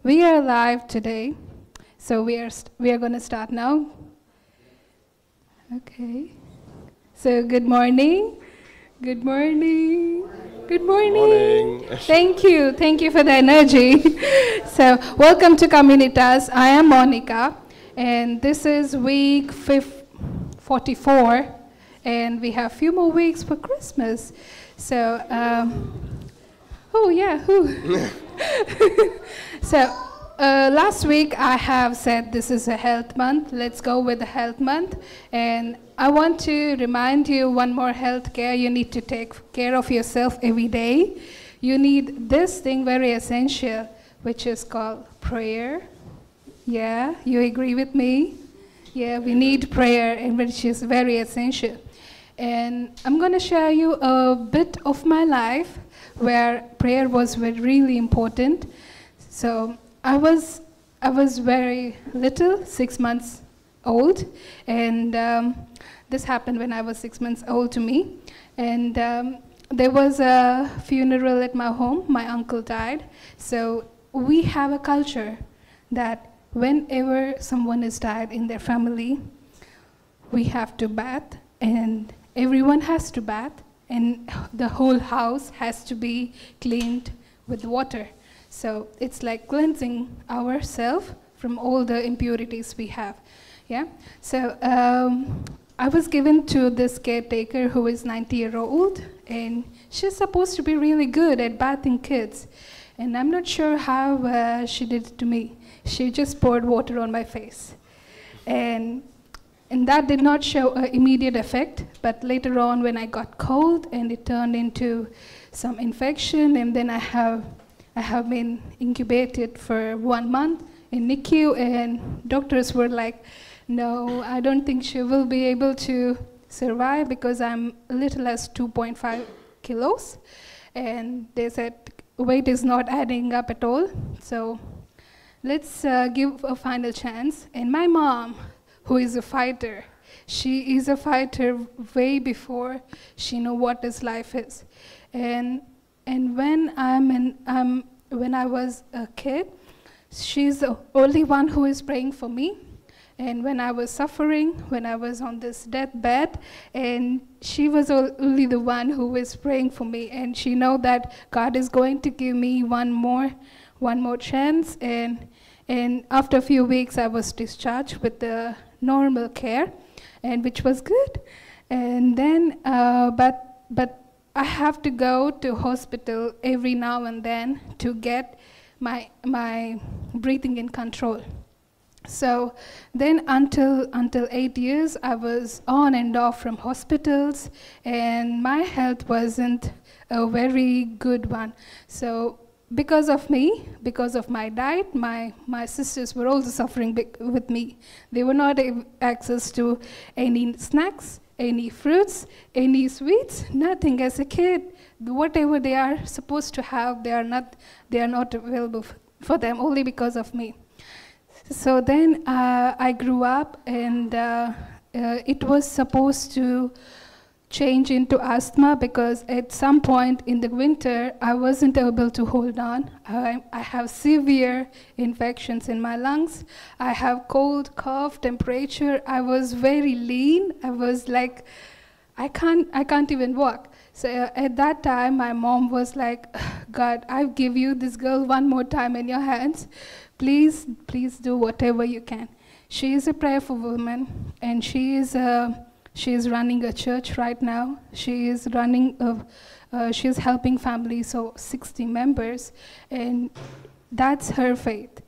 we are live today. So we are going to start now. Okay. So good morning. Good morning. Good morning. Thank you for the energy. So welcome to Communitas. I am Monica, and this is week 44, and we have a few more weeks for Christmas. So, So last week I have said this is a health month. Let's go with the health month. And I want to remind you one more health care. You need to take care of yourself every day. You need this thing very essential, which is called prayer. Yeah, you agree with me? Yeah, we need prayer, and which is very essential. And I'm going to share you a bit of my life where prayer was really important. So I was very little, 6 months old, and this happened when I was 6 months old to me. And there was a funeral at my home. My uncle died. So we have a culture that whenever someone is died in their family, we have to bath, and everyone has to bath, and the whole house has to be cleaned with water. So it's like cleansing ourselves from all the impurities we have. Yeah. So I was given to this caretaker who is 90-year-old, and she's supposed to be really good at bathing kids. And I'm not sure how she did it to me. She just poured water on my face. And that did not show an immediate effect, but later on when I got cold and it turned into some infection, and then I have been incubated for 1 month in NICU, and doctors were like, no, I don't think she will be able to survive because I'm little as 2.5 kilos. And they said weight is not adding up at all. So let's give a final chance. And my mom, who is a fighter, she is a fighter way before she know what this life is. And when when I was a kid, she's the only one who is praying for me. And when I was suffering, when I was on this deathbed, and she was only the one who was praying for me. And she know that God is going to give me one more chance. And after a few weeks, I was discharged with the normal care, and which was good. And then, but I have to go to hospital every now and then to get my breathing in control. So then until 8 years, I was on and off from hospitals, and my health wasn't a very good one. So because of me, because of my diet, my sisters were also suffering with me. They were not access to any snacks, any fruits, any sweets, nothing. As a kid, whatever they are supposed to have, they are not available for them, only because of me. So then I grew up, and it was supposed to change into asthma because at some point in the winter, I wasn't able to hold on. I have severe infections in my lungs. I have cold, cough, temperature. I was very lean. I was like, I can't even walk. So at that time, my mom was like, God, I give you this girl one more time in your hands. Please do whatever you can. She is a prayerful woman, and she is running a church right now. She is helping families of 60 members, and that's her faith,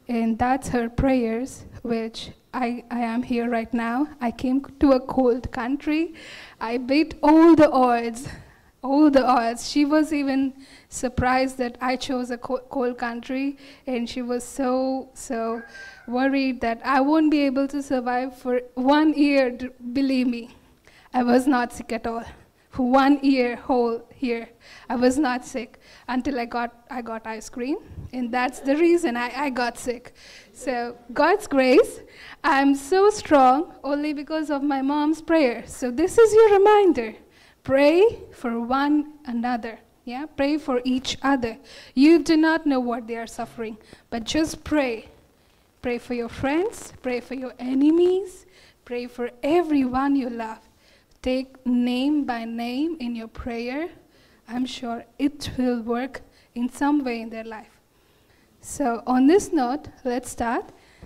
and that's her prayers, which I am here right now. I came to a cold country. I beat all the odds. She was even surprised that I chose a cold country, and she was so worried that I won't be able to survive for 1 year. Believe me, I was not sick at all. For 1 year whole here, I was not sick until I got ice cream, and that's the reason I got sick. So God's grace, I'm so strong only because of my mom's prayer. So this is your reminder. Pray for one another. Yeah, pray for each other. You do not know what they are suffering, but just pray. Pray for your friends, pray for your enemies, pray for everyone you love. Take name by name in your prayer. I'm sure it will work in some way in their life. So on this note, let's start.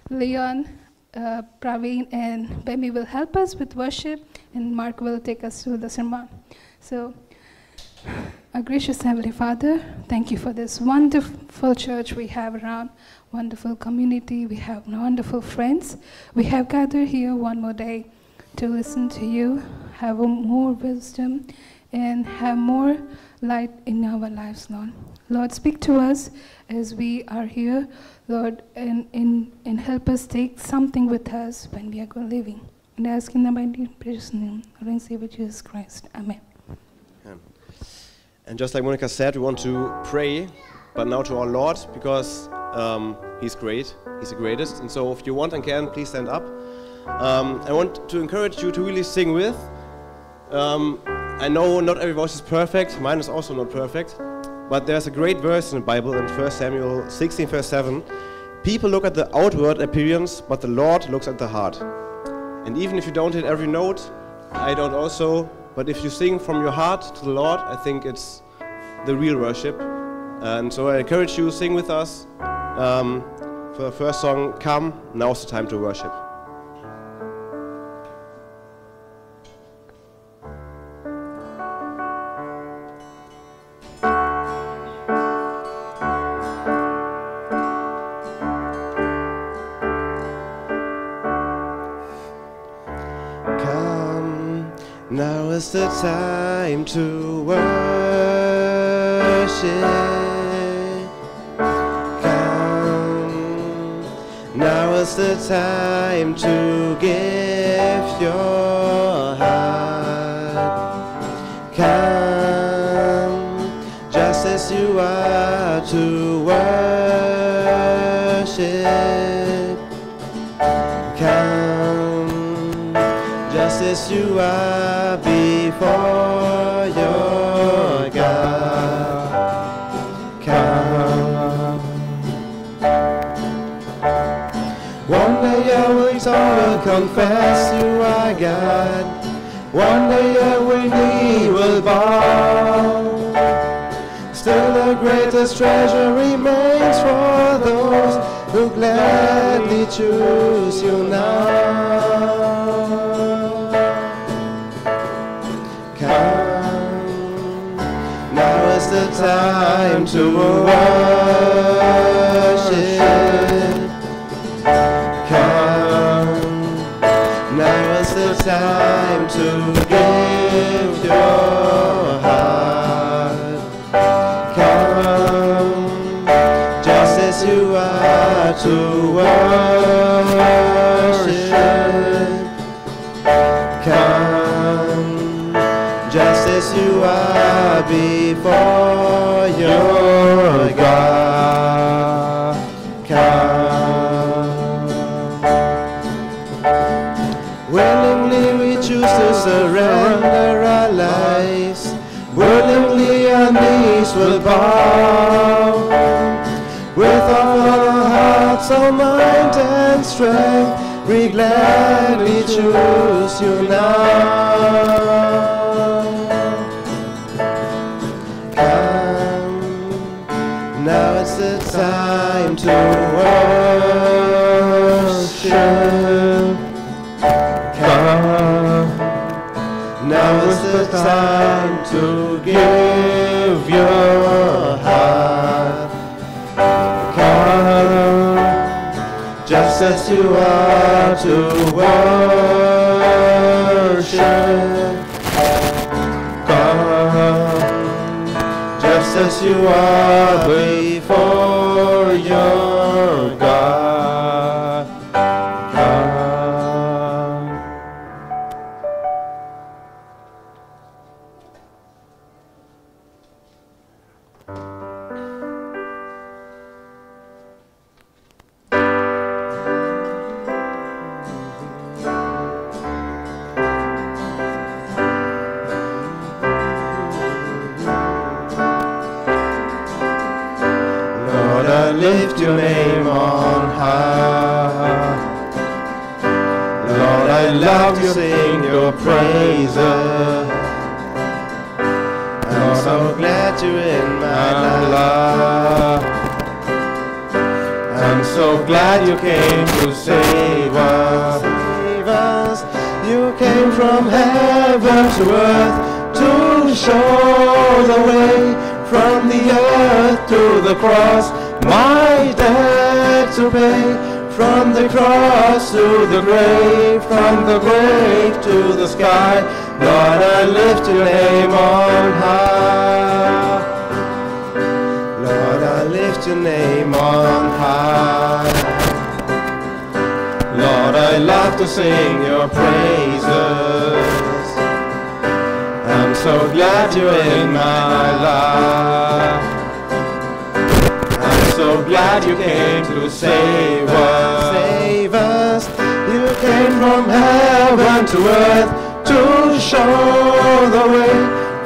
Leon, Praveen, and Bemi will help us with worship, and Mark will take us through the sermon. So, our gracious Heavenly Father, thank you for this wonderful church we have around, wonderful community, we have wonderful friends. We have gathered here one more day to listen to you, have more wisdom, and have more light in our lives, Lord. Lord, speak to us as we are here, Lord, and help us take something with us when we are living. And I ask in the mighty precious name of our Savior Jesus Christ. Amen. And just like Monica said, we want to pray, but now to our Lord, because He's great, He's the greatest. And so if you want and can, please stand up. I want to encourage you to really sing with. I know not every voice is perfect, mine is also not perfect, but there's a great verse in the Bible in 1 Samuel 16, verse 7. People look at the outward appearance, but the Lord looks at the heart. And even if you don't hit every note, I don't also, but if you sing from your heart to the Lord, I think it's the real worship. And so I encourage you, sing with us for the first song, Come, Now's the Time to Worship. Now is the time to worship. Come. Now is the time to give your heart. Come, just as you are to worship. Come, just as you are before your God. Come. One day every tongue will confess you are God. One day every knee will bow. Still the greatest treasure remains for those who gladly choose you now. The time to worship. Come, now is the time to give your heart. Come, just as you are to worship. Come, just as you are before your God. Come. Willingly we choose to surrender our lives. Willingly our knees will bow. With all our hearts, our mind and strength, we gladly choose you now. Now it's the time to worship. Come. Now is the time to give your heart. Come, just as you are to worship. Come, just as you are before your God. Come. lift your name on high. Lord, I love to sing your praises. I'm so glad you're in my life. I'm so glad you came to save us. You came from heaven to earth to show the way, from the earth to the cross, my debt to pay. From the cross to the grave, from the grave to the sky, Lord, I lift your name on high. Lord, I lift your name on high. Lord, I love to sing your praises. I'm so glad you're in my life. I'm so glad you came to save us. Save us. You came from heaven to earth to show the way,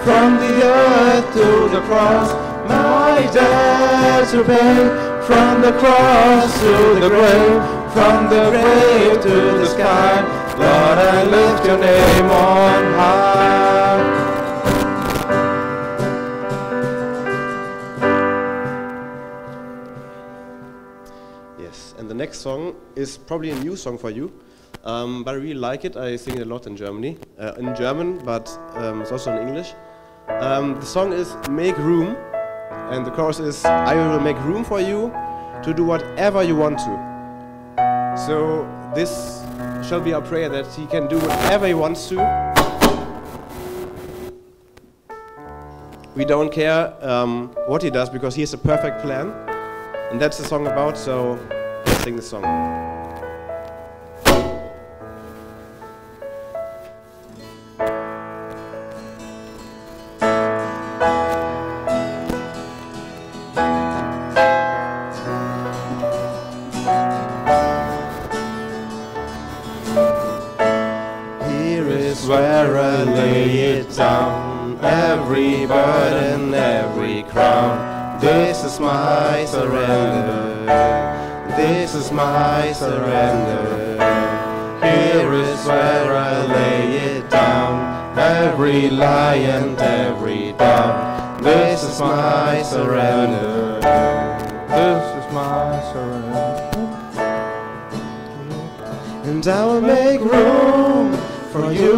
from the earth to the cross, my debt to pay. From the cross to the grave, from the grave to the sky, Lord, I lift your name on high. Yes, and the next song is probably a new song for you, but I really like it. I sing it a lot in German, but it's also in English. The song is Make Room, and the chorus is, I will make room for you to do whatever you want to. So this shall be our prayer, that he can do whatever he wants to. We don't care what he does, because he has a perfect plan. And that's the song about, so let's sing the song. Where I lay it down, every burden, every crown. This is my surrender, this is my surrender. Here is where I lay it down, every lie and every doubt. This is my surrender, this is my surrender. And I will make room for you to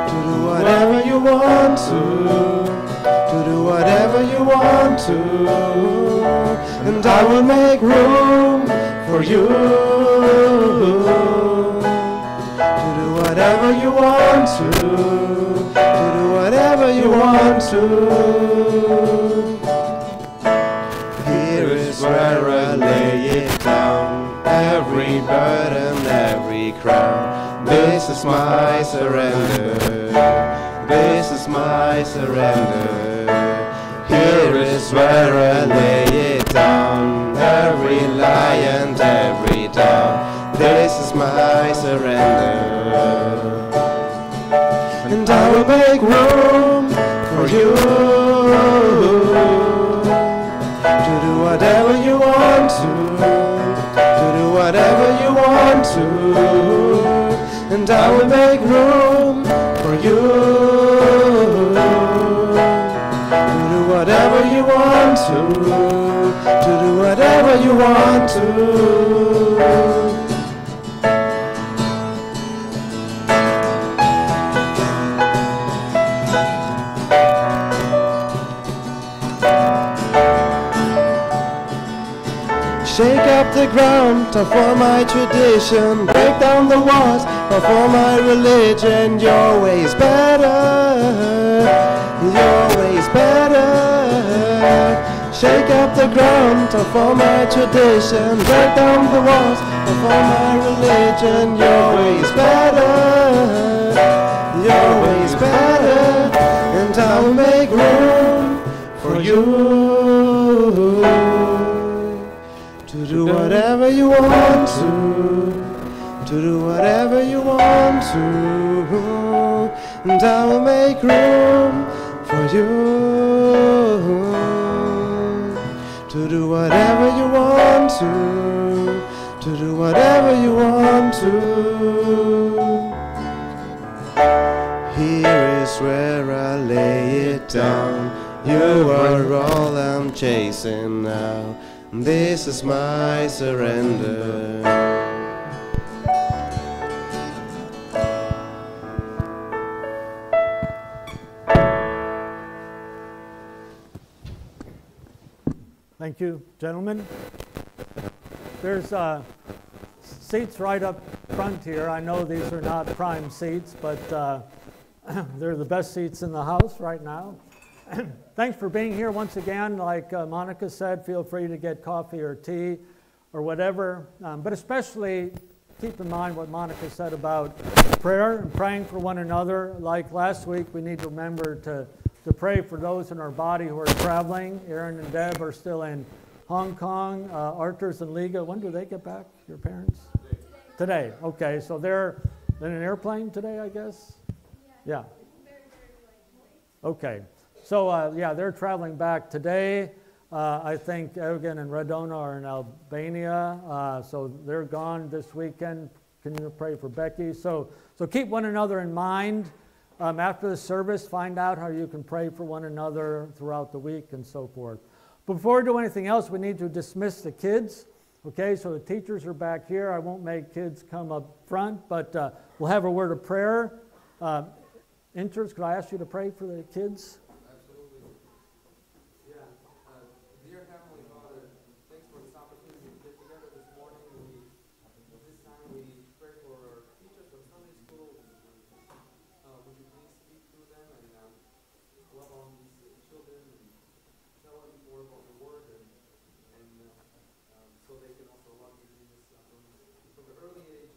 do whatever you want to do whatever you want to, and I will make room for you to do whatever you want to do whatever you want to. Here is where I lay it down, every burden, every crown. This is my surrender, this is my surrender. Here is where I lay it down, every lie and every doubt. This is my surrender, and I will make room for you to do whatever you want to do whatever you want to, and I will make room for you do whatever you want to do whatever you want to. Shake up the ground of all my tradition, break down the walls of all my religion. Your way is better, your way is better. Shake up the ground of all my tradition, break down the walls of all my religion. Your way is better, your way is better, and I will make room for you to do whatever you want to do whatever you want to, and I will make room for you to do whatever you want to do whatever you want to. Here is where I lay it down. You are all I'm chasing now. This is my surrender. Thank you, gentlemen. There's seats right up front here. I know these are not prime seats, but they're the best seats in the house right now. Thanks for being here once again. Like Monica said, feel free to get coffee or tea or whatever, but especially keep in mind what Monica said about prayer and praying for one another. Like last week, we need to remember to pray for those in our body who are traveling. Aaron and Deb are still in Hong Kong. Arthur's and Liga, when do they get back, your parents? Today. Okay, so they're in an airplane today, I guess? Yeah. Okay. So, yeah, they're traveling back today. I think Evgen and Radona are in Albania, so they're gone this weekend. Can you pray for Becky? So keep one another in mind. After the service, find out how you can pray for one another throughout the week and so forth. Before we do anything else, we need to dismiss the kids. Okay, so the teachers are back here. I won't make kids come up front, but we'll have a word of prayer. Interns, could I ask you to pray for the kids? Absolutely. Yeah. Dear Heavenly Father, thanks for this opportunity to get together this morning. This time we pray for our teachers from Sunday school. Would you please speak through them and love on these children and tell them more about the Word and so they can also love you, Jesus, from the early age.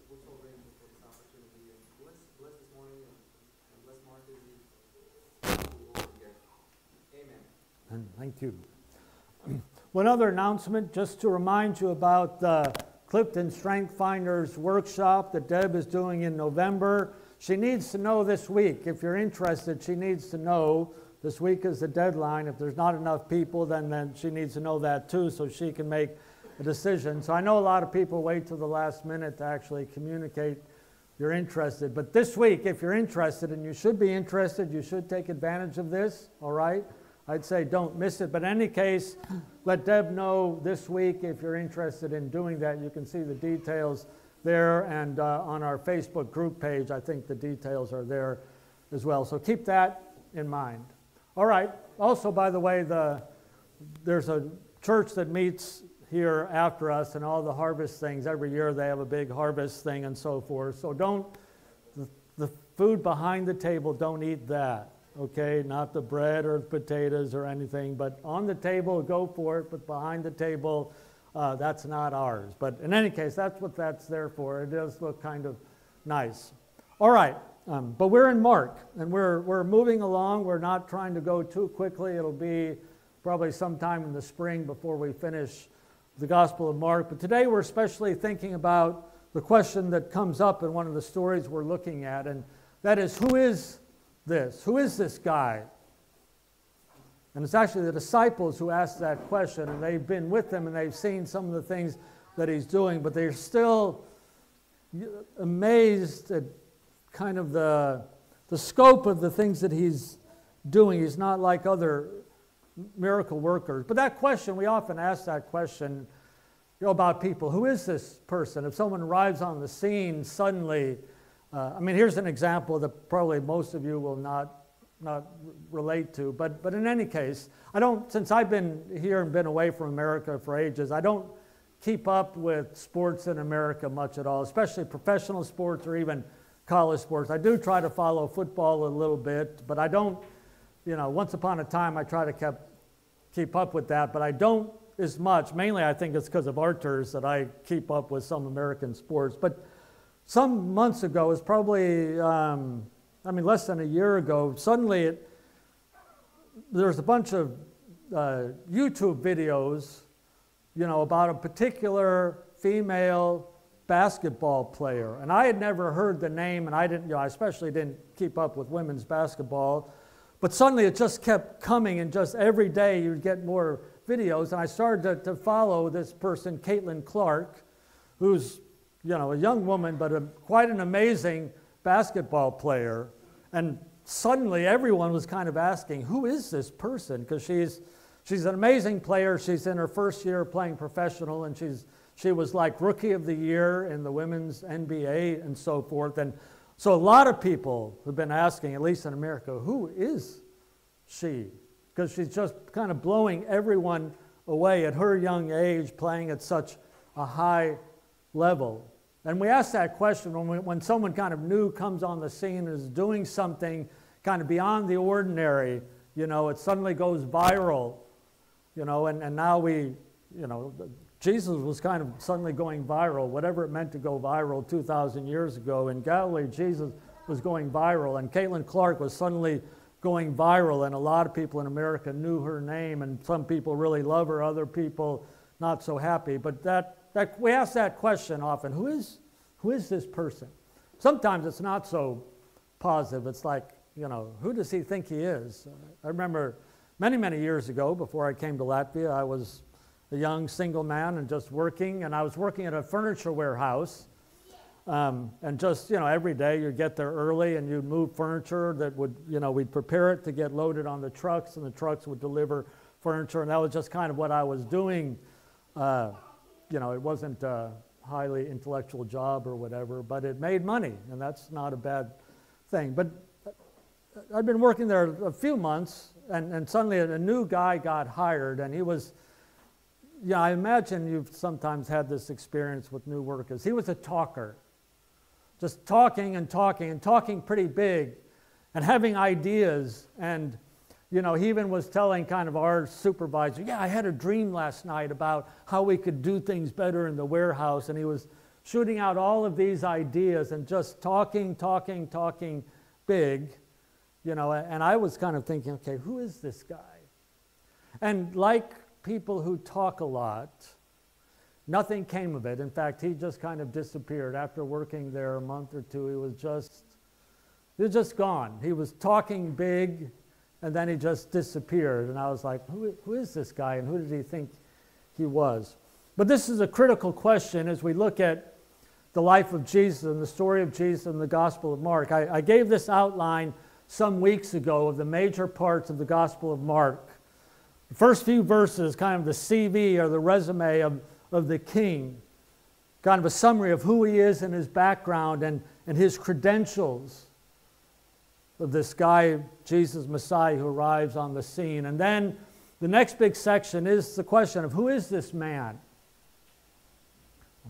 We're so grateful for this opportunity. And bless this morning and bless Mark as he will here. Amen. And thank you. One other announcement, just to remind you about the Clifton Strength Finders workshop that Deb is doing in November. She needs to know this week. If you're interested, she needs to know. This week is the deadline. If there's not enough people, then she needs to know that too, so she can make a decision. So I know a lot of people wait till the last minute to actually communicate you're interested. But this week, if you're interested, and you should be interested, you should take advantage of this, all right? I'd say don't miss it. But in any case, let Deb know this week if you're interested in doing that. You can see the details there, and on our Facebook group page, I think the details are there as well. So keep that in mind. All right. Also, by the way, there's a church that meets here after us, and all the harvest things. Every year they have a big harvest thing and so forth. So the food behind the table, don't eat that. Okay, not the bread or the potatoes or anything, but on the table, go for it, but behind the table, that's not ours. But in any case, that's what that's there for. It does look kind of nice. All right, but we're in Mark, and we're moving along. We're not trying to go too quickly. It'll be probably sometime in the spring before we finish the Gospel of Mark. But today we're especially thinking about the question that comes up in one of the stories we're looking at, and that is, who is this? Who is this guy? And it's actually the disciples who asked that question, and they've been with him and they've seen some of the things that he's doing, but they're still amazed at kind of the scope of the things that he's doing. He's not like other miracle workers. But that question, we often ask that question, about people. Who is this person? If someone arrives on the scene suddenly, I mean, here's an example that probably most of you will not relate to, but in any case, since I've been here and been away from America for ages, I don't keep up with sports in America much at all, especially professional sports or even college sports. I do try to follow football a little bit, but I don't, once upon a time I try to keep up with that, but I don't as much. Mainly I think it's because of Arthur's that I keep up with some American sports. But some months ago, it's probably, less than a year ago, suddenly there's a bunch of YouTube videos, about a particular female basketball player. And I had never heard the name, and I especially didn't keep up with women's basketball. But suddenly it just kept coming, and just every day you'd get more videos. And I started to follow this person, Caitlin Clark, who's, you know, a young woman, but quite an amazing basketball player. And suddenly everyone was kind of asking, who is this person? Because she's an amazing player. She's in her first year playing professional, and she was like Rookie of the Year in the women's NBA and so forth. And so a lot of people have been asking, at least in America, who is she? Because she's just kind of blowing everyone away at her young age, playing at such a high level. And we ask that question when someone kind of new comes on the scene and is doing something kind of beyond the ordinary, you know, it suddenly goes viral, you know, and now we, you know, Jesus was kind of suddenly going viral, whatever it meant to go viral 2,000 years ago. In Galilee, Jesus was going viral, and Caitlin Clark was suddenly going viral, and a lot of people in America knew her name, and some people really love her, other people not so happy. But we ask that question often, who is this person? Sometimes it's not so positive. It's like, you know, who does he think he is? I remember many, many years ago, before I came to Latvia, I was a young single man and just working, and I was working at a furniture warehouse, and just, you know, every day you'd get there early and you'd move furniture that would, you know, we'd prepare it to get loaded on the trucks, and the trucks would deliver furniture, and that was just kind of what I was doing. You know, it wasn't a highly intellectual job or whatever, but it made money, and that's not a bad thing. But I'd been working there a few months, and suddenly a new guy got hired, and he was, yeah, I imagine you've sometimes had this experience with new workers. He was a talker, just talking and talking and talking pretty big and having ideas. And, you know, he even was telling kind of our supervisor, yeah, I had a dream last night about how we could do things better in the warehouse. And he was shooting out all of these ideas and just talking big, you know. And I was kind of thinking, okay, who is this guy? And like people who talk a lot, nothing came of it. In fact, he just kind of disappeared. After working there a month or two, he was just gone. He was talking big, and then he just disappeared. And I was like, who is this guy, and who did he think he was? But this is a critical question as we look at the life of Jesus and the story of Jesus in the Gospel of Mark. I gave this outline some weeks ago of the major parts of the Gospel of Mark. The first few verses, kind of the CV or the resume of the king, kind of a summary of who he is and his background and his credentials of this guy, Jesus Messiah, who arrives on the scene. And then the next big section is the question of who is this man?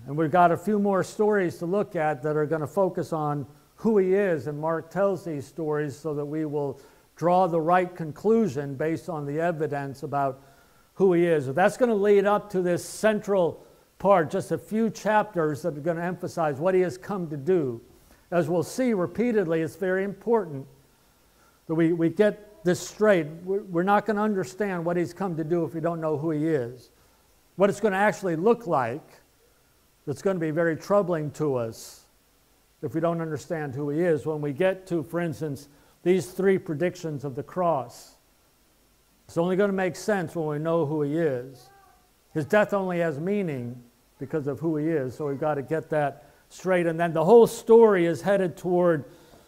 And we've got a few more stories to look at that are going to focus on who he is, and Mark tells these stories so that we will draw the right conclusion based on the evidence about who he is. So that's going to lead up to this central part, just a few chapters that are going to emphasize what he has come to do. As we'll see repeatedly, it's very important that we get this straight. We're not going to understand what he's come to do if we don't know who he is. What it's going to actually look like, it's going to be very troubling to us if we don't understand who he is. When we get to, for instance, these three predictions of the cross, it's only going to make sense when we know who he is. His death only has meaning because of who he is, so we've got to get that straight. And then the whole story is headed toward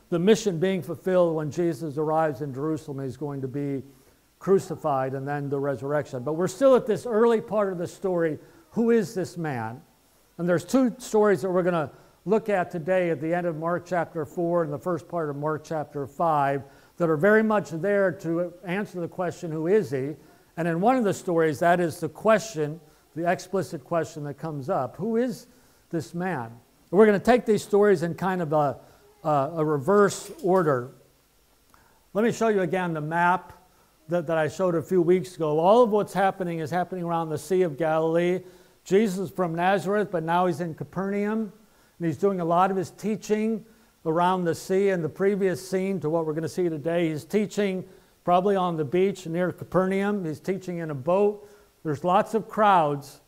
the mission being fulfilled when Jesus arrives in Jerusalem. He's going to be crucified and then the resurrection. But we're still at this early part of the story. Who is this man? And there's two stories that we're going to look at today at the end of Mark chapter 4 and the first part of Mark chapter 5 that are very much there to answer the question, who is he? And in one of the stories, that is the question, the explicit question that comes up. Who is this man? And we're going to take these stories in kind of a reverse order. Let me show you again the map that I showed a few weeks ago. All of what's happening is happening around the Sea of Galilee. Jesus is from Nazareth, but now he's in Capernaum. And he's doing a lot of his teaching around the sea. In the previous scene to what we're going to see today, he's teaching probably on the beach near Capernaum. He's teaching in a boat. There's lots of crowds,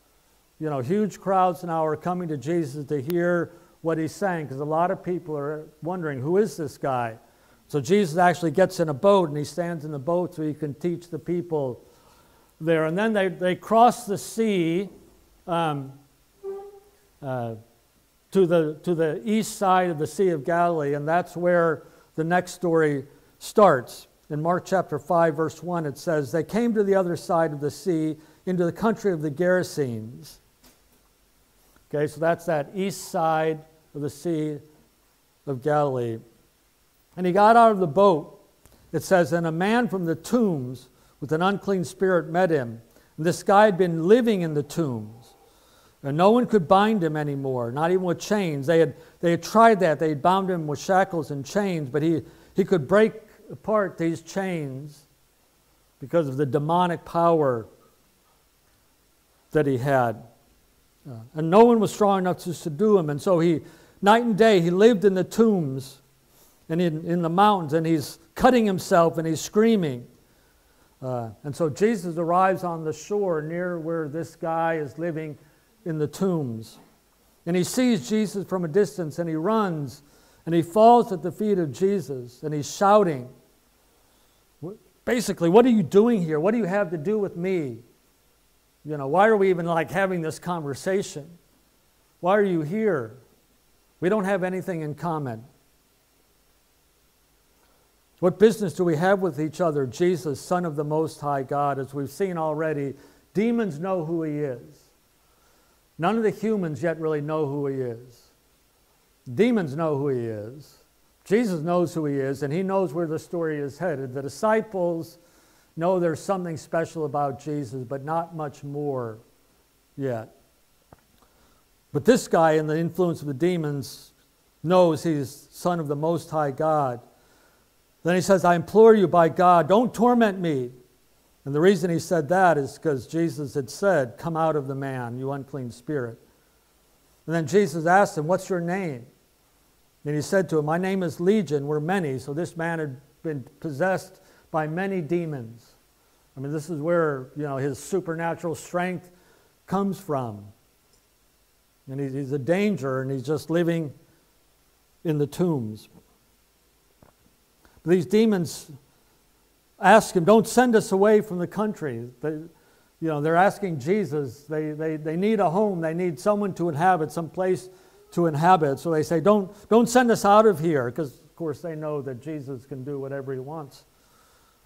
you know, huge crowds now are coming to Jesus to hear what he's saying, because a lot of people are wondering, who is this guy? So Jesus actually gets in a boat, and he stands in the boat so he can teach the people there. And then they cross the sea to the east side of the Sea of Galilee, and that's where the next story starts. In Mark chapter 5, verse 1, it says, they came to the other side of the sea, into the country of the Gerasenes. Okay, so that's that east side of the Sea of Galilee. And he got out of the boat, it says, and a man from the tombs with an unclean spirit met him. And this guy had been living in the tombs. And no one could bind him anymore, not even with chains. They had tried that. They had bound him with shackles and chains, but he could break apart these chains because of the demonic power that he had. And no one was strong enough to subdue him. And so night and day, he lived in the tombs and in the mountains, and he's cutting himself and he's screaming. And so Jesus arrives on the shore near where this guy is living in the tombs. And he sees Jesus from a distance, and he runs, and he falls at the feet of Jesus, and he's shouting, basically, what are you doing here? What do you have to do with me? You know, why are we even like having this conversation? Why are you here? We don't have anything in common. What business do we have with each other? Jesus, Son of the Most High God, as we've seen already, demons know who he is. None of the humans yet really know who he is. Demons know who he is. Jesus knows who he is, and he knows where the story is headed. The disciples know there's something special about Jesus, but not much more yet. But this guy, in the influence of the demons, knows he's Son of the Most High God. Then he says, I implore you by God, don't torment me. And the reason he said that is because Jesus had said, come out of the man, you unclean spirit. And then Jesus asked him, what's your name? And he said to him, my name is Legion, we're many. So this man had been possessed by many demons. I mean, this is where, his supernatural strength comes from. And he's a danger, and he's just living in the tombs. But these demons ask him, don't send us away from the country. They're asking Jesus, they need a home, they need someone to inhabit, some place to inhabit. So they say, don't send us out of here, because of course they know that Jesus can do whatever he wants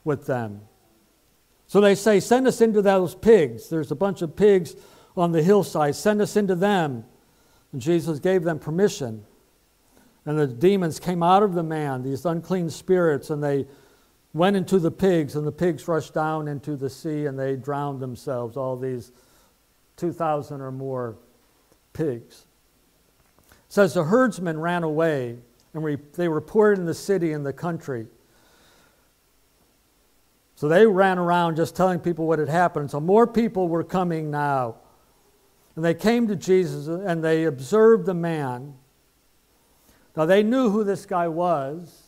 with them. So they say, send us into those pigs. There's a bunch of pigs on the hillside. Send us into them. And Jesus gave them permission. And the demons came out of the man, these unclean spirits, and they went into the pigs, and the pigs rushed down into the sea, and they drowned themselves, all these 2,000 or more pigs. It says the herdsmen ran away, and they reported in the city and the country. So they ran around just telling people what had happened. So more people were coming now. And they came to Jesus, and they observed the man. Now, they knew who this guy was.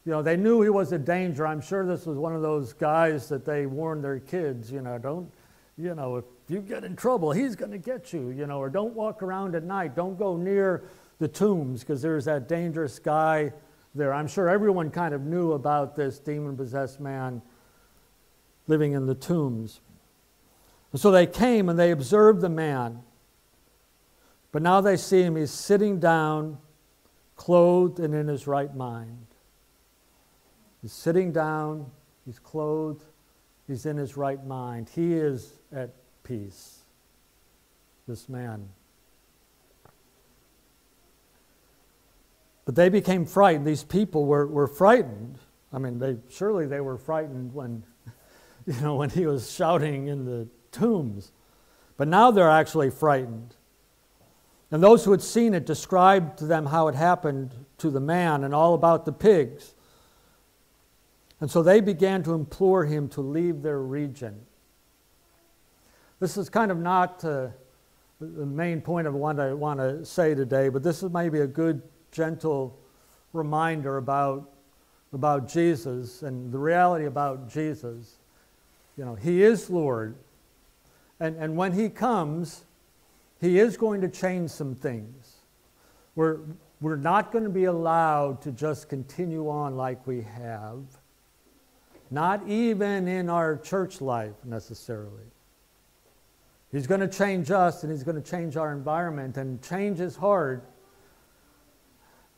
They knew he was a danger. I'm sure this was one of those guys that they warned their kids, don't, if you get in trouble, he's going to get you, or don't walk around at night. Don't go near the tombs, because there's that dangerous guy there. I'm sure everyone kind of knew about this demon-possessed man living in the tombs. And so they came and they observed the man. But now they see him, he's sitting down, clothed and in his right mind. He's sitting down, he's clothed, he's in his right mind. He is at peace, this man. But they became frightened. These people were frightened. I mean, surely they were frightened when, when he was shouting in the tombs. But now they're actually frightened. And those who had seen it described to them how it happened to the man and all about the pigs. And so they began to implore him to leave their region. This is kind of not the main point of what I want to say today, but this is maybe a good, gentle reminder about Jesus and the reality about Jesus. He is Lord. And when he comes, he is going to change some things. we're not going to be allowed to just continue on like we have, not even in our church life necessarily. He's going to change us, and he's going to change our environment, and change is hard.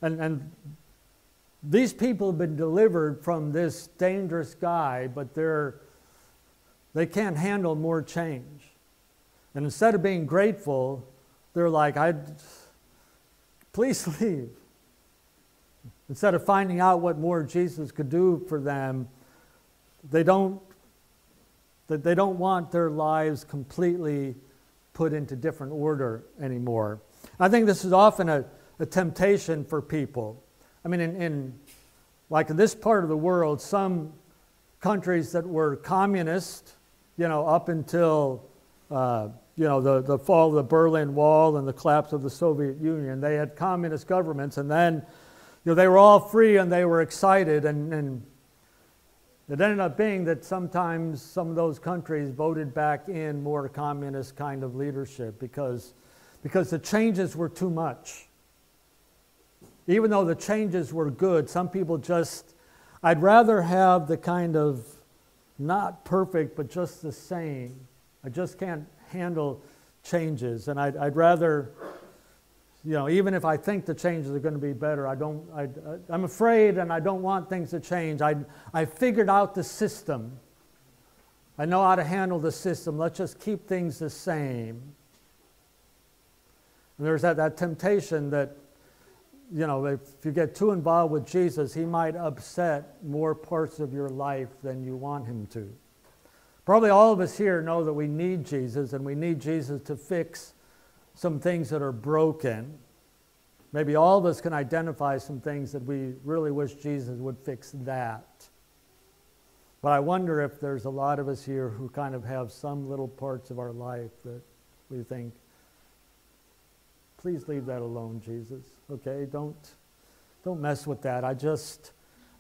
And these people have been delivered from this dangerous guy, but they can't handle more change. And instead of being grateful, they're like, please leave. Instead of finding out what more Jesus could do for them, they don't want their lives completely put into different order anymore. I think this is often a temptation for people. I mean, in this part of the world, some countries that were communist, up until the fall of the Berlin Wall and the collapse of the Soviet Union, they had communist governments, and then they were all free and they were excited, and it ended up being that sometimes some of those countries voted back in more communist kind of leadership because the changes were too much. Even though the changes were good, some people I'd rather have the kind of not perfect, but just the same. I just can't handle changes, and I'd rather, even if I think the changes are going to be better, I'm afraid, and I don't want things to change. I figured out the system. I know how to handle the system. Let's just keep things the same. And there's that temptation that, if you get too involved with Jesus, he might upset more parts of your life than you want him to. Probably all of us here know that we need Jesus, and we need Jesus to fix some things that are broken. Maybe all of us can identify some things that we really wish Jesus would fix that. But I wonder if there's a lot of us here who kind of have some little parts of our life that we think, please leave that alone, Jesus. Okay, don't mess with that.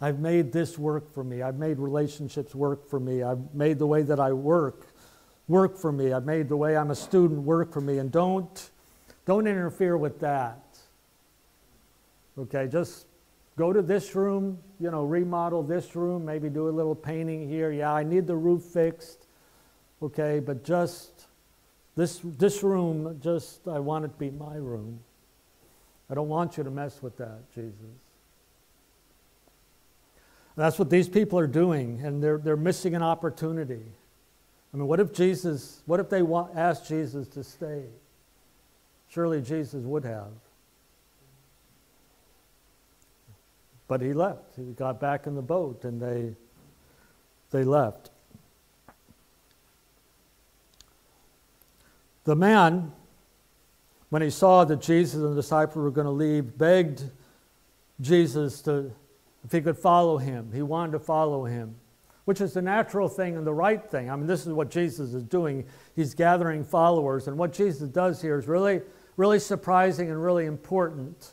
I've made this work for me. I've made relationships work for me. I've made the way that I work for me. I've made the way I'm a student work for me. And don't interfere with that. Okay, just go to this room, remodel this room, maybe do a little painting here. Yeah, I need the roof fixed. Okay, but just this room, I want it to be my room. I don't want you to mess with that, Jesus. And that's what these people are doing, and they're missing an opportunity. I mean, what if they asked Jesus to stay? Surely Jesus would have. But he left. He got back in the boat, and they left. The man, when he saw that Jesus and the disciples were going to leave, begged Jesus if he could follow him. He wanted to follow him, which is the natural thing and the right thing. I mean, this is what Jesus is doing. He's gathering followers, and what Jesus does here is really, really surprising and really important,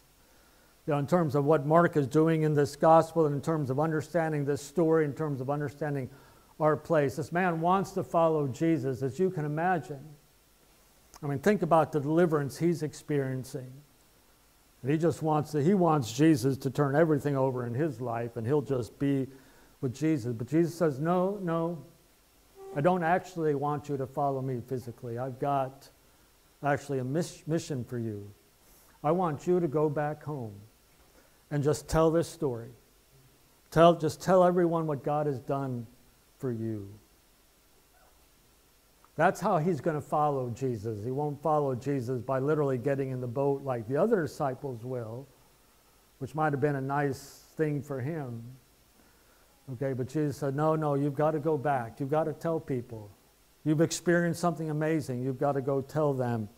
in terms of what Mark is doing in this gospel, and in terms of understanding this story, in terms of understanding our place. This man wants to follow Jesus, as you can imagine. I mean, think about the deliverance he's experiencing. And he wants Jesus to turn everything over in his life, and he'll just be with Jesus. But Jesus says, no, I don't actually want you to follow me physically. I've got actually a mission for you. I want you to go back home and just tell this story. Just tell everyone what God has done for you. That's how he's going to follow Jesus. He won't follow Jesus by literally getting in the boat like the other disciples will, which might have been a nice thing for him. Okay, but Jesus said, no, you've got to go back. You've got to tell people. You've experienced something amazing. You've got to go tell them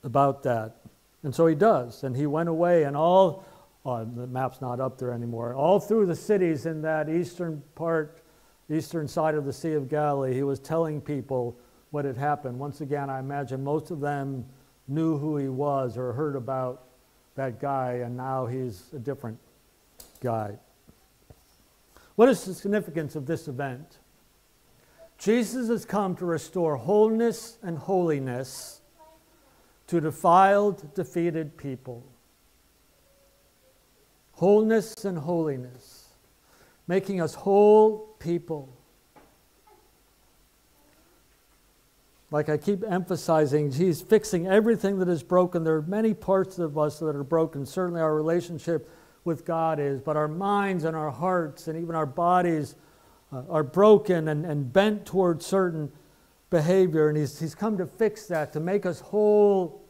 about that. And so he does. And he went away, and the map's not up there anymore, all through the cities in that eastern side of the Sea of Galilee, he was telling people what had happened. Once again, I imagine most of them knew who he was or heard about that guy, and now he's a different guy. What is the significance of this event? Jesus has come to restore wholeness and holiness to defiled, defeated people. wholeness and holiness, making us whole people. Like I keep emphasizing, He's fixing everything that is broken. There are many parts of us that are broken. Certainly our relationship with God is, but our minds and our hearts and even our bodies are broken and bent towards certain behavior. And He's come to fix that, to make us whole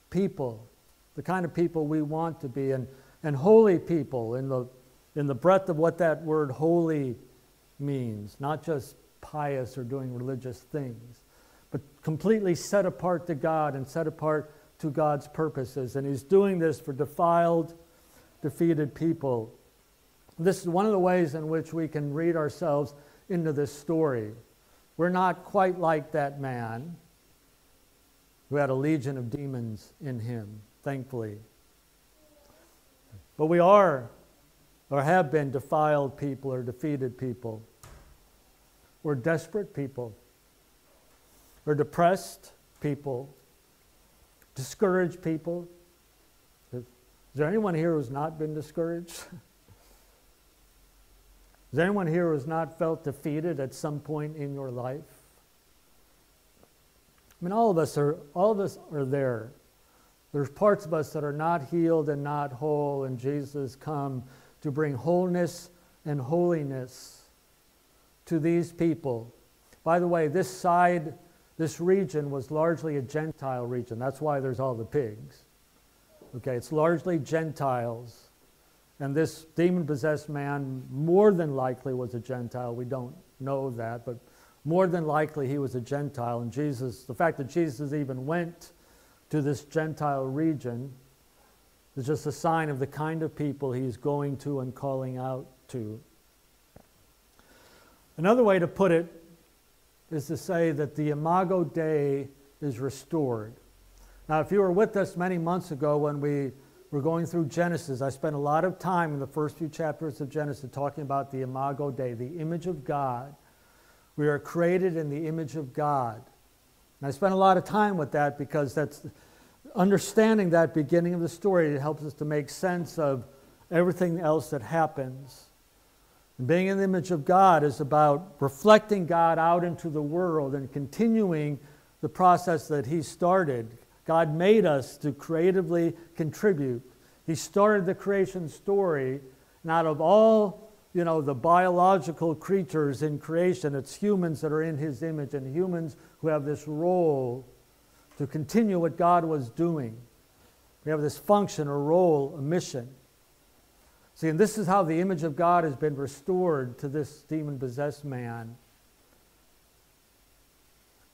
people, the kind of people we want to be, and holy people in the breadth of what that word holy means, not just pious or doing religious things, but completely set apart to God and set apart to God's purposes. And He's doing this for defiled, defeated people. This is one of the ways in which we can read ourselves into this story. We're not quite like that man who had a legion of demons in him, thankfully. But we are, or have been, defiled people or defeated people. We're desperate people. We're depressed people, discouraged people. Is there anyone here who's not been discouraged? Is there anyone here who's not felt defeated at some point in your life? I mean, all of us are there. There's parts of us that are not healed and not whole, and Jesus come to bring wholeness and holiness to these people. By the way, this region was largely a Gentile region. That's why there's all the pigs. Okay, it's largely Gentiles. And this demon-possessed man more than likely was a Gentile. We don't know that, but more than likely he was a Gentile. And the fact that Jesus even went to this Gentile region is just a sign of the kind of people He's going to and calling out to. Another way to put it is to say that the Imago Dei is restored. Now, if you were with us many months ago when we were going through Genesis, I spent a lot of time in the first few chapters of Genesis talking about the Imago Dei, the image of God. We are created in the image of God. And I spent a lot of time with that because that's understanding that beginning of the story. It helps us to make sense of everything else that happens. And being in the image of God is about reflecting God out into the world and continuing the process that He started. God made us to creatively contribute. He started the creation story, and out of all the biological creatures in creation, it's humans that are in His image and humans who have this role to continue what God was doing. We have this function, a role, a mission. See, and this is how the image of God has been restored to this demon-possessed man.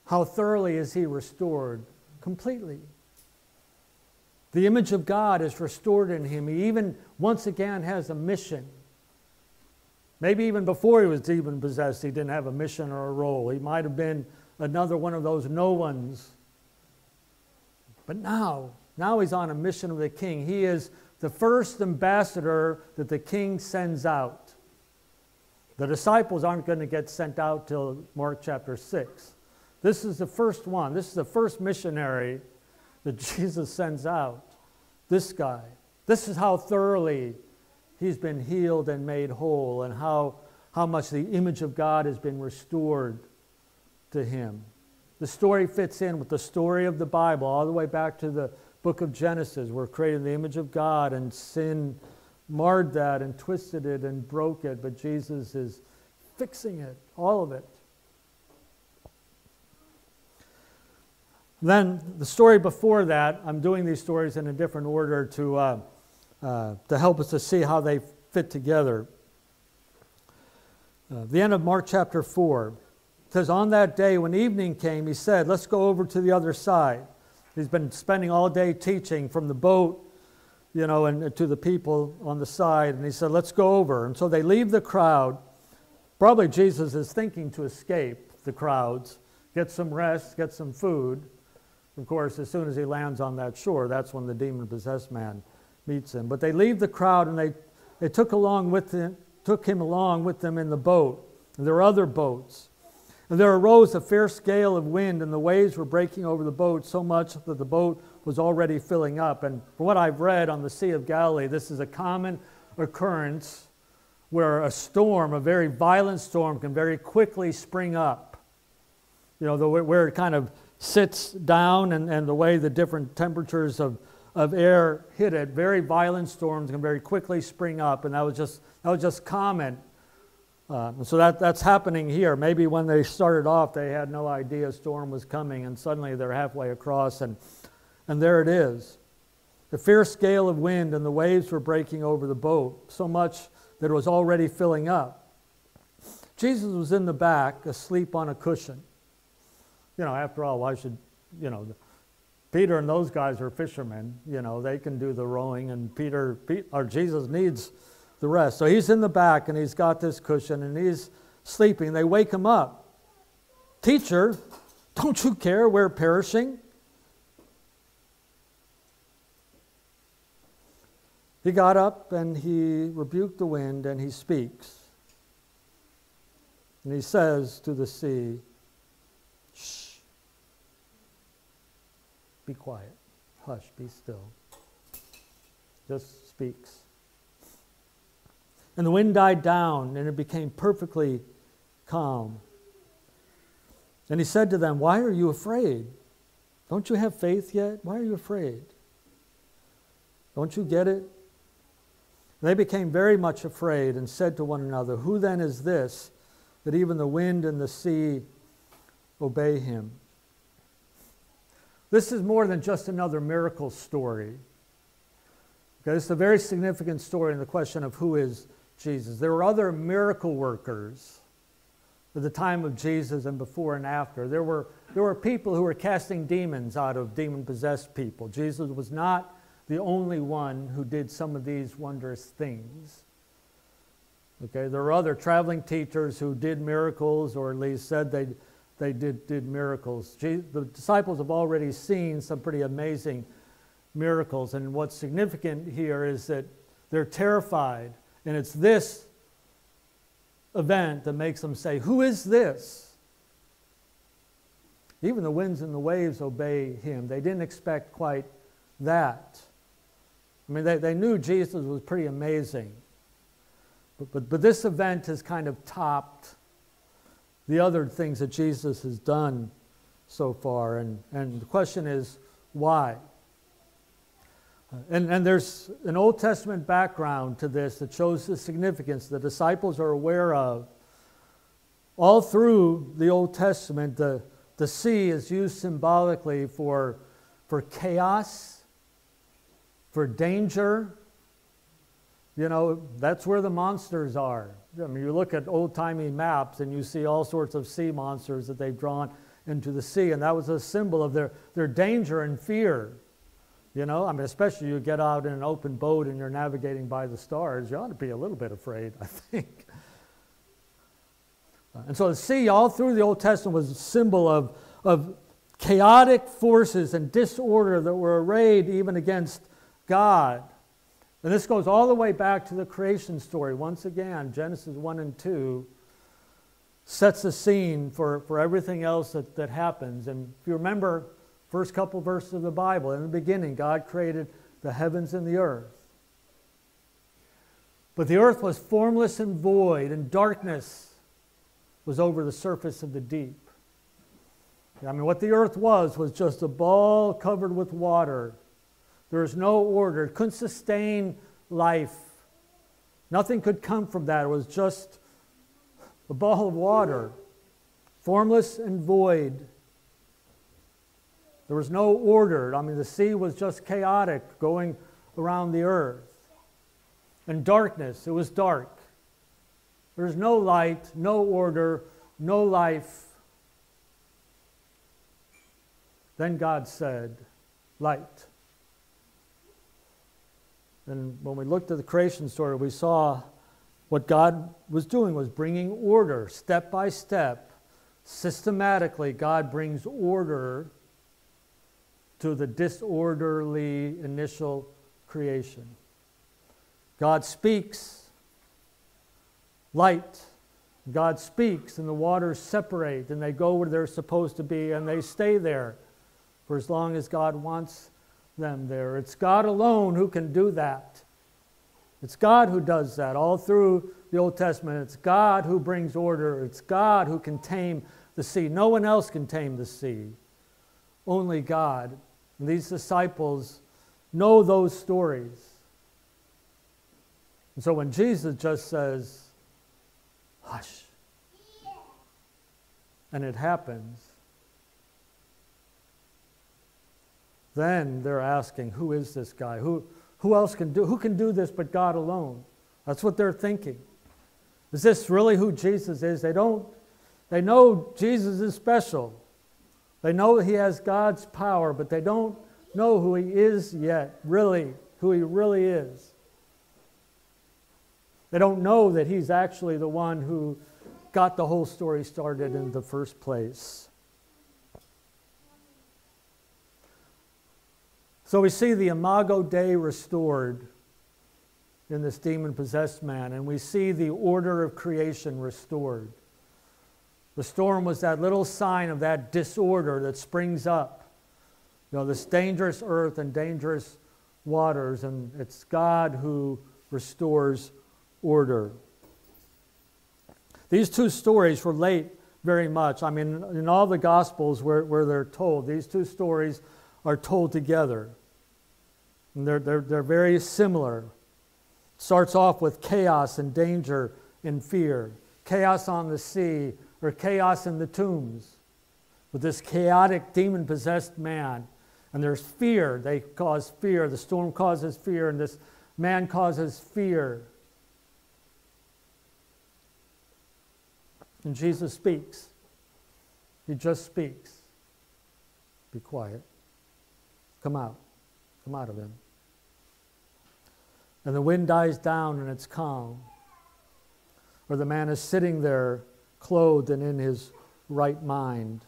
How thoroughly is he restored? Completely. The image of God is restored in him. He even, once again, has a mission. Maybe even before he was demon-possessed, he didn't have a mission or a role. He might have been another one of those no ones. But now he's on a mission of the King. He is the first ambassador that the King sends out. The disciples aren't going to get sent out till Mark chapter 6. This is the first one. This is the first missionary that Jesus sends out. This guy. This is how thoroughly he's been healed and made whole, and how much the image of God has been restored to him. The story fits in with the story of the Bible, all the way back to the book of Genesis. We're created in the image of God, and sin marred that and twisted it and broke it, but Jesus is fixing it, all of it. Then the story before that, I'm doing these stories in a different order to help us to see how they fit together. The end of Mark chapter 4 says, on that day when evening came, he said, let's go over to the other side. He's been spending all day teaching from the boat, and to the people on the side, and he said, let's go over. And so they leave the crowd. Probably Jesus is thinking to escape the crowds, get some rest, get some food. Of course, as soon as he lands on that shore, that's when the demon-possessed man meets him. But they leave the crowd, and they took him along with them in the boat. And there were other boats. And there arose a fierce gale of wind, and the waves were breaking over the boat so much that the boat was already filling up. And from what I've read on the Sea of Galilee, this is a common occurrence where a storm, a very violent storm, can very quickly spring up. You know, where it kind of sits down and the way the different temperatures of air hit it, very violent storms can very quickly spring up, and that was just common. So that's happening here. Maybe when they started off, they had no idea a storm was coming, and suddenly they're halfway across, and there it is. A fierce gale of wind, and the waves were breaking over the boat, so much that it was already filling up. Jesus was in the back, asleep on a cushion. You know, after all, why should, you know, Peter and those guys are fishermen. You know, they can do the rowing, and Jesus needs the rest. So he's in the back, and he's got this cushion, and he's sleeping. They wake him up. Teacher, don't you care we're perishing? He got up, and he rebuked the wind, and he speaks. And he says to the sea, shh, be quiet, hush, be still. Just speaks. And the wind died down, and it became perfectly calm. And he said to them, why are you afraid? Don't you have faith yet? Why are you afraid? Don't you get it? And they became very much afraid and said to one another, who then is this, that even the wind and the sea obey him? This is more than just another miracle story. Okay, it's a very significant story in the question of who is Jesus. There were other miracle workers at the time of Jesus and before and after. There were people who were casting demons out of demon-possessed people. Jesus was not the only one who did some of these wondrous things. Okay, there were other traveling teachers who did miracles, or at least said they did miracles. The disciples have already seen some pretty amazing miracles, and what's significant here is that they're terrified, and it's this event that makes them say, who is this? Even the winds and the waves obey him. They didn't expect quite that. I mean, they knew Jesus was pretty amazing. But this event has kind of topped the other things that Jesus has done so far. And the question is, why? And there's an Old Testament background to this that shows the significance the disciples are aware of. All through the Old Testament, the sea is used symbolically for chaos, for danger. You know, that's where the monsters are. I mean, you look at old-timey maps and you see all sorts of sea monsters that they've drawn into the sea, and that was a symbol of their danger and fear. You know, I mean, especially you get out in an open boat and you're navigating by the stars, you ought to be a little bit afraid, I think. And so the sea, all through the Old Testament, was a symbol of chaotic forces and disorder that were arrayed even against God. And this goes all the way back to the creation story. Once again, Genesis 1 and 2 sets the scene for everything else that happens. And if you remember, first couple verses of the Bible, in the beginning, God created the heavens and the earth. But the earth was formless and void, and darkness was over the surface of the deep. I mean, what the earth was just a ball covered with water. There was no order. It couldn't sustain life. Nothing could come from that. It was just a ball of water, formless and void. There was no order. I mean, the sea was just chaotic going around the earth. And darkness, it was dark. There was no light, no order, no life. Then God said, light. And when we looked at the creation story, we saw what God was doing was bringing order, step by step. Systematically, God brings order to the disorderly initial creation. God speaks, light. God speaks, and the waters separate, and they go where they're supposed to be, and they stay there for as long as God wants them there. It's God alone who can do that. It's God who does that. All through the Old Testament, it's God who brings order. It's God who can tame the sea. No one else can tame the sea. Only God. And these disciples know those stories. And so when Jesus just says, hush, and it happens, then they're asking, who is this guy? Who else can do this but God alone? That's what they're thinking. Is this really who Jesus is? They know Jesus is special. They know he has God's power, but they don't know who he is yet, really, who he really is. They don't know that he's actually the one who got the whole story started in the first place. So we see the Imago Dei restored in this demon-possessed man, and we see the order of creation restored. The storm was that little sign of that disorder that springs up. You know, this dangerous earth and dangerous waters, and it's God who restores order. These two stories relate very much. I mean, in all the Gospels where they're told, these two stories are told together. And they're very similar. It starts off with chaos and danger and fear. Chaos on the sea, or chaos in the tombs, with this chaotic demon-possessed man. And there's fear. They cause fear. The storm causes fear, and this man causes fear. And Jesus speaks. He just speaks. Be quiet. Come out. Come out of him. And the wind dies down and it's calm. Or the man is sitting there clothed and in his right mind.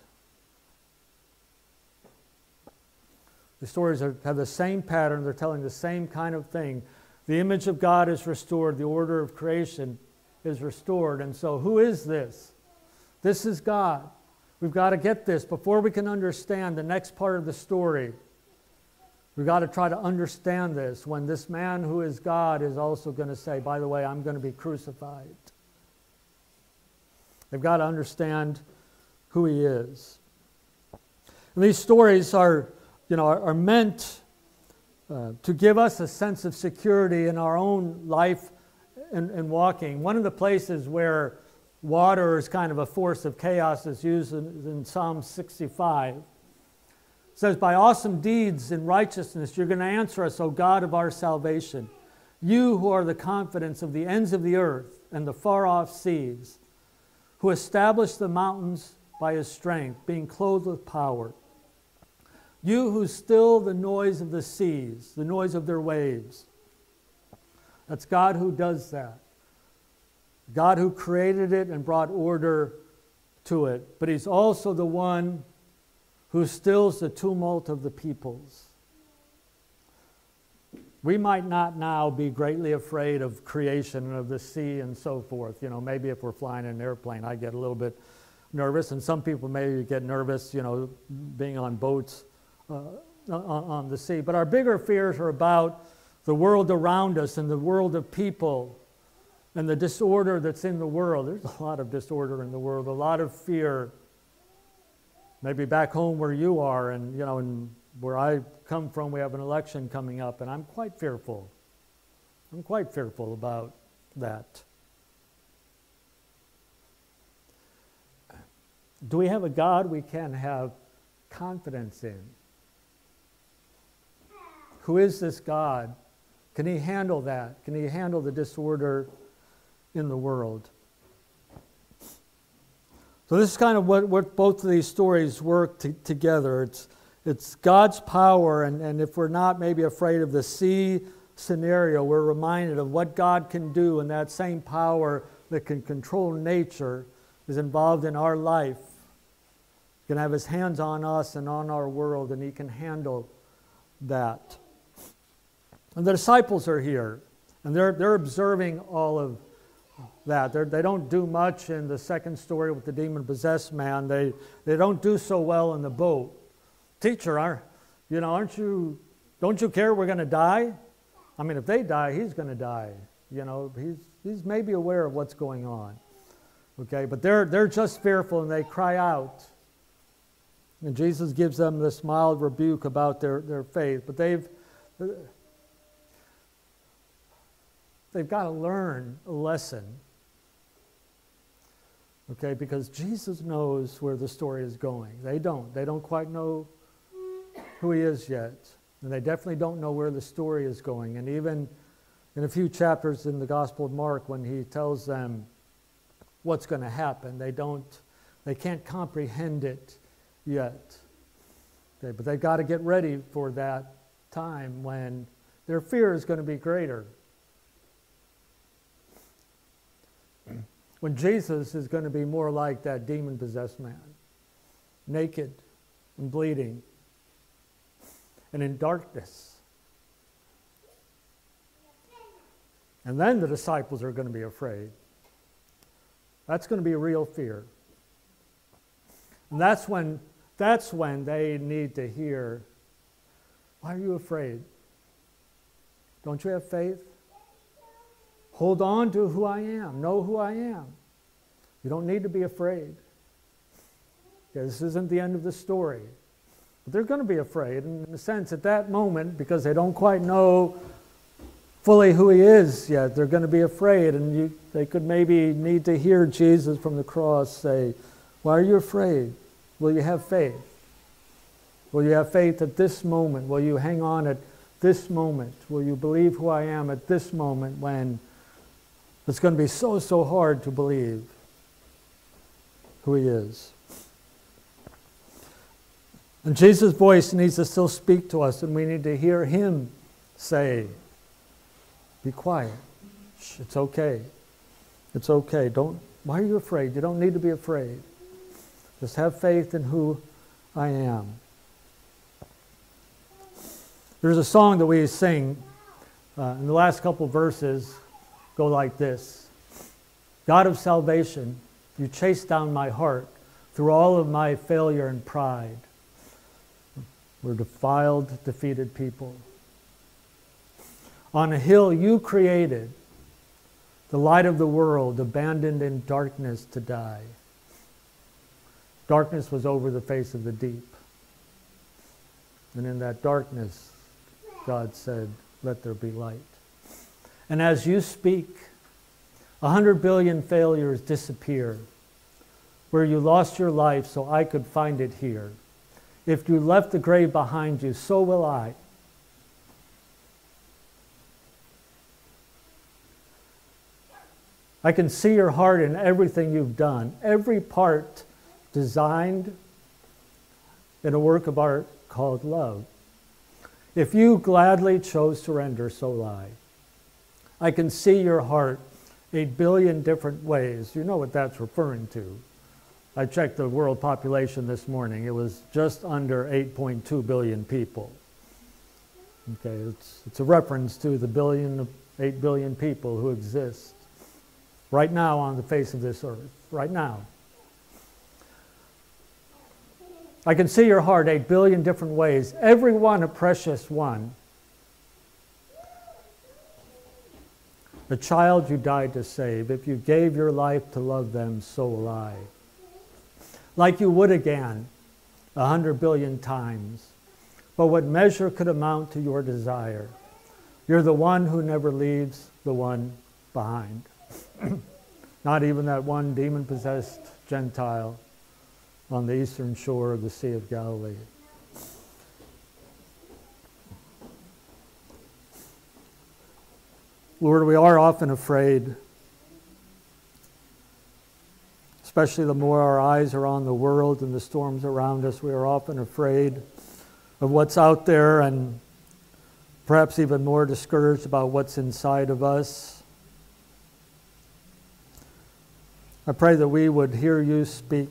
The stories have the same pattern. They're telling the same kind of thing. The image of God is restored. The order of creation is restored. And so who is this? This is God. We've got to get this before we can understand the next part of the story. We've got to try to understand this when this man who is God is also going to say, by the way, I'm going to be crucified. They've got to understand who he is. And these stories are meant to give us a sense of security in our own life and walking. One of the places where water is kind of a force of chaos is used in Psalm 65. It says, by awesome deeds in righteousness, you're going to answer us, O God of our salvation. You who are the confidence of the ends of the earth and the far-off seas, who established the mountains by his strength, being clothed with power. You who still the noise of the seas, the noise of their waves. That's God who does that. God who created it and brought order to it. But he's also the one who stills the tumult of the peoples. We might not now be greatly afraid of creation and of the sea and so forth. You know, maybe if we're flying in an airplane, I get a little bit nervous, and some people maybe get nervous, being on boats on the sea. But our bigger fears are about the world around us and the world of people and the disorder that's in the world. There's a lot of disorder in the world, a lot of fear. Maybe back home where you are, and where I come from, we have an election coming up, and I'm quite fearful. I'm quite fearful about that. Do we have a God we can have confidence in? Who is this God? Can he handle that? Can he handle the disorder in the world? So this is kind of what both of these stories work together. It's God's power, and if we're not maybe afraid of the sea scenario, we're reminded of what God can do, and that same power that can control nature is involved in our life. He can have his hands on us and on our world, and he can handle that. And the disciples are here, and they're observing all of that. They don't do much in the second story with the demon-possessed man. They don't do so well in the boat. Teacher, don't you care we're going to die? I mean, if they die, he's going to die. You know, he's maybe aware of what's going on. Okay, but they're just fearful and they cry out. And Jesus gives them this mild rebuke about their faith. But they've got to learn a lesson. Okay, because Jesus knows where the story is going. They don't. They don't quite know who he is yet. And they definitely don't know where the story is going. And even in a few chapters in the Gospel of Mark, when he tells them what's going to happen, they can't comprehend it yet. Okay, but they've got to get ready for that time when their fear is going to be greater. When Jesus is going to be more like that demon-possessed man, naked and bleeding and in darkness. And then the disciples are going to be afraid. That's going to be a real fear. And that's when they need to hear, why are you afraid? Don't you have faith? Hold on to who I am. Know who I am. You don't need to be afraid. Okay, this isn't the end of the story. But they're going to be afraid. And in a sense, at that moment, because they don't quite know fully who he is yet, they're going to be afraid. And they could maybe need to hear Jesus from the cross say, why are you afraid? Will you have faith? Will you have faith at this moment? Will you hang on at this moment? Will you believe who I am at this moment when it's going to be so hard to believe who he is? And Jesus' voice needs to still speak to us, and we need to hear him say, be quiet. Shh, it's okay. It's okay. Why are you afraid? You don't need to be afraid. Just have faith in who I am. There's a song that we sing, and the last couple verses go like this. God of salvation, you chased down my heart through all of my failure and pride. We're defiled, defeated people. On a hill you created, the light of the world, abandoned in darkness to die. Darkness was over the face of the deep. And in that darkness, God said, let there be light. And as you speak, 100 billion failures disappear. Where you lost your life so I could find it here. If you left the grave behind you, so will I. I can see your heart in everything you've done. Every part designed in a work of art called love. If you gladly chose surrender, so will I. I can see your heart 8 billion different ways. You know what that's referring to. I checked the world population this morning. It was just under 8.2 billion people. Okay, it's a reference to the 8 billion people who exist right now on the face of this earth. Right now. I can see your heart 8 billion different ways, every one a precious one. The child you died to save, if you gave your life to love them, so will I. Like you would again, 100 billion times. But what measure could amount to your desire? You're the one who never leaves the one behind. Not even that one demon-possessed Gentile on the eastern shore of the Sea of Galilee. Lord, we are often afraid, especially the more our eyes are on the world and the storms around us. We are often afraid of what's out there and perhaps even more discouraged about what's inside of us. I pray that we would hear you speak.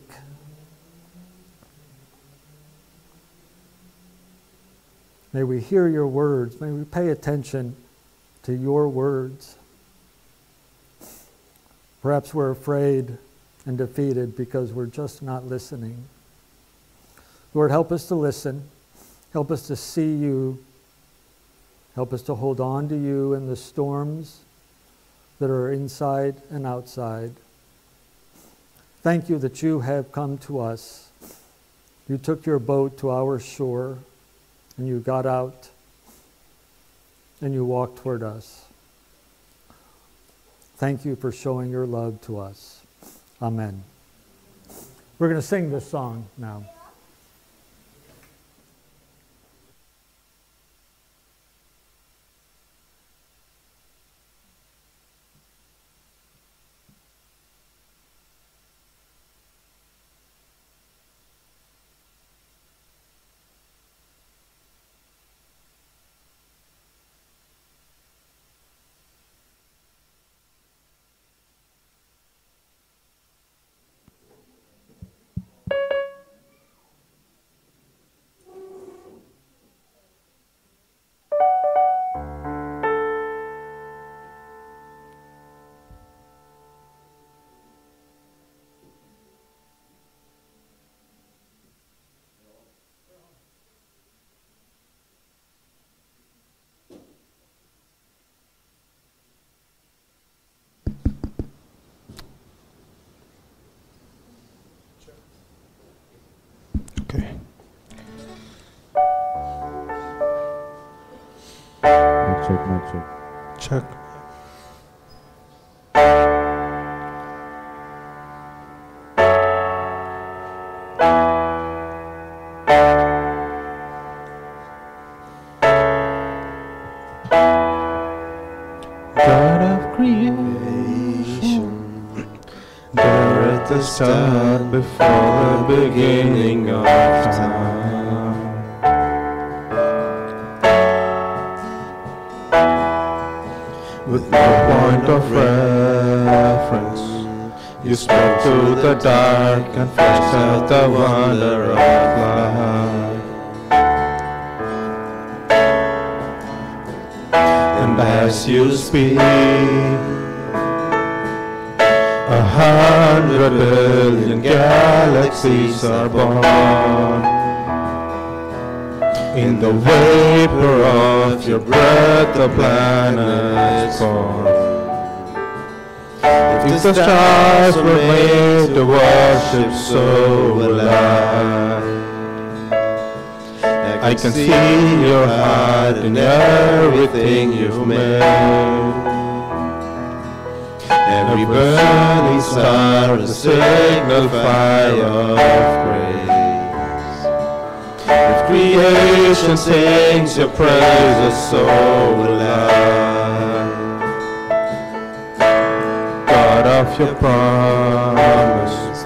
May we hear your words. May we pay attention to your words. Perhaps we're afraid and defeated because we're just not listening. Lord, help us to listen. Help us to see you Help us to hold on to you in the storms that are inside and outside. Thank you that you have come to us. You took your boat to our shore, and you got out, and you walked toward us. Thank you for showing your love to us. Amen. We're going to sing this song now. Okay. Mic check. Check. God of creation, there at the start, before the beginning of time. With no point of reference, you spoke to the dark and fleshed out the wonder of life. And as you speak, 100 billion galaxies are born. In the vapor of your breath, the planets form. If the stars were made to worship, so will I. I can see your heart in everything you've made. Every burning star is a signal fire of grace. If creation sings your praises, so will I. God of your promise,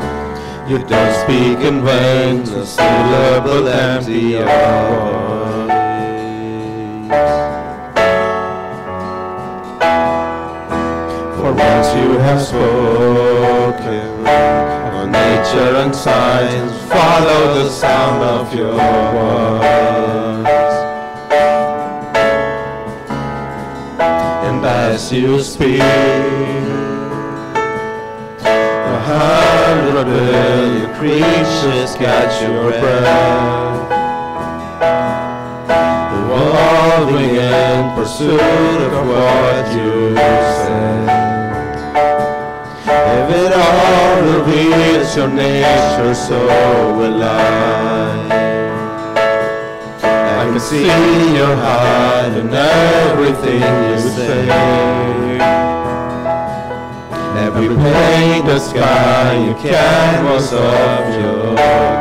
you don't speak in vain, a syllable empty of voice. For once you have spoken, all nature and science follow the sound of your voice. And as you speak, 100 billion creatures catch your breath, evolving in pursuit of what you said. If it all reveals your nature, so will I. I can see your heart in everything you say. Every painted sky, you canvas of your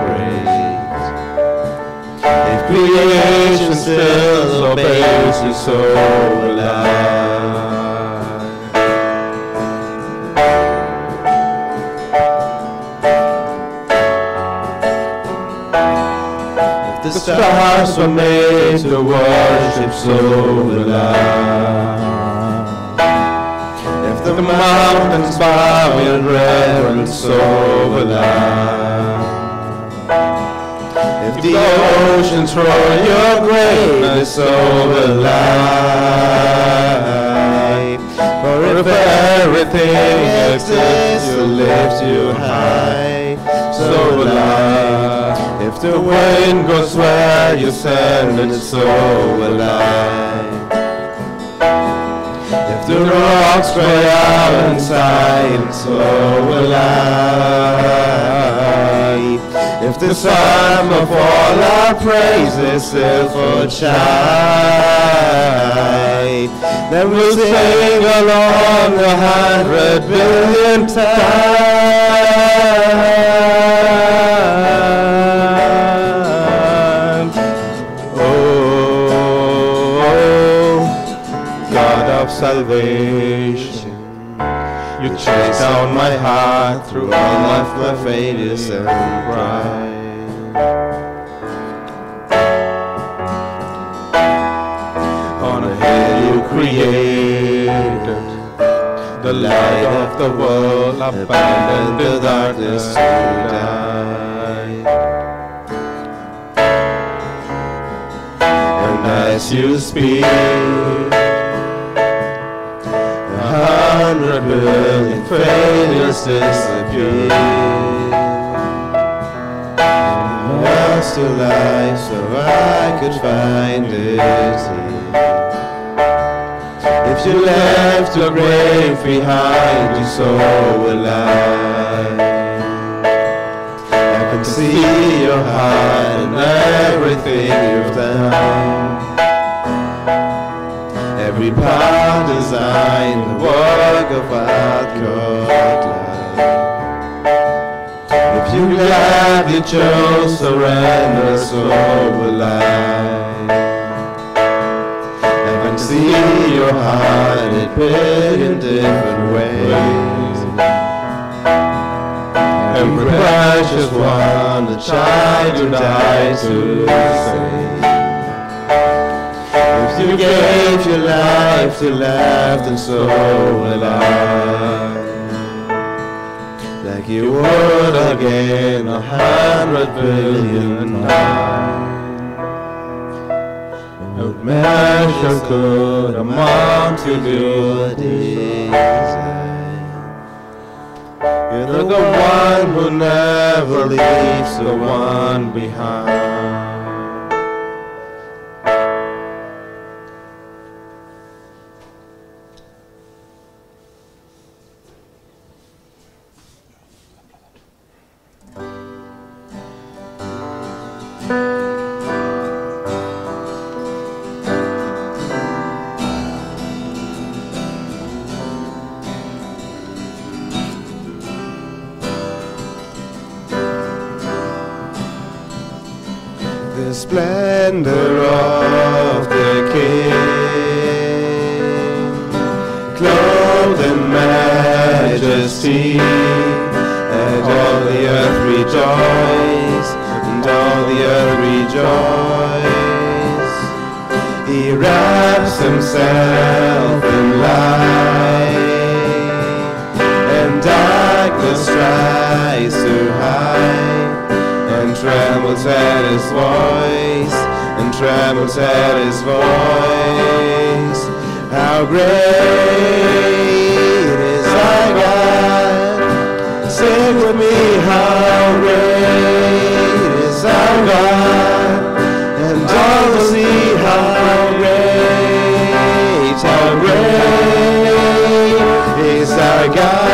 grace. If creation still obeys you, so will I. If the stars were made to worship, so will I. The mountains bow in reverence, so will I. If the oceans roar your greatness, so will I. For if everything exists to lift you high, so will I. If the wind goes where you send it, so will I. The rocks cry out and sigh, and so will I. If the sum of all our praises still fall shy, then we'll sing along 100 billion times. Oh, God of salvation, you chase down my heart through all of my failures and pride. On a hill you created the light of the world, abandoned the darkness to die. And as you speak, 100 billion failures disappear. Lost to life so I could find it here. If you left your grave behind you, so will I. I can see your heart and everything you've done. Every part designed, the work of art called love. If you gladly chose surrender, so will I. I can see your heart in a billion different ways. Every precious one, the child you died to save. You gave your life to laugh, and so will I. Like you would again 100 billion times. No measure could amount to your desire. You're the one who never leaves the one behind. The splendor of the King, clothed in majesty, and all the earth rejoice, and all the earth rejoice. He wraps himself in light, and darkness tries to hide, and trembles at his voice, and trembles at his voice. How great is our God? Sing with me, how great is our God? And all will see how great is our God.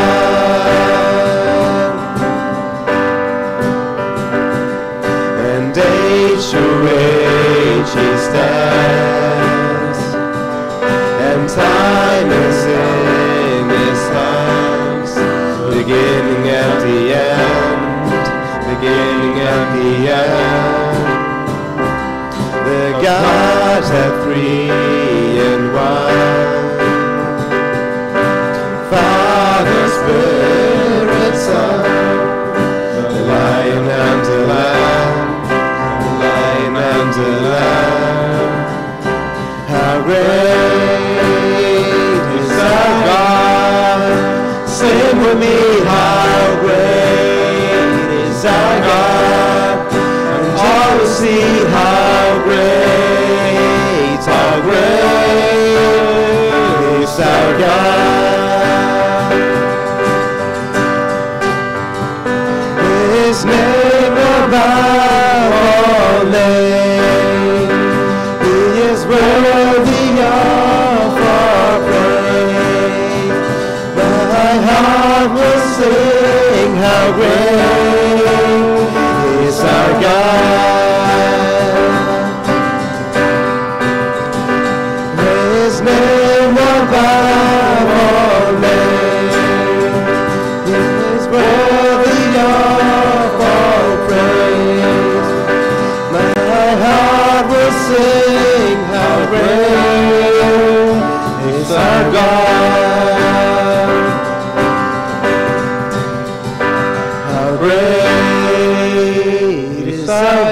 Age to age he stands, and time is in his hands, beginning at the end, beginning at the end. The Godhead three in one, Father, Spirit, Son, the Lion and the Lamb, and the Lamb. How great is our God? Sing with me, how great is our God? And all will see how great is our God. His name above all names, He is worthy of our praise.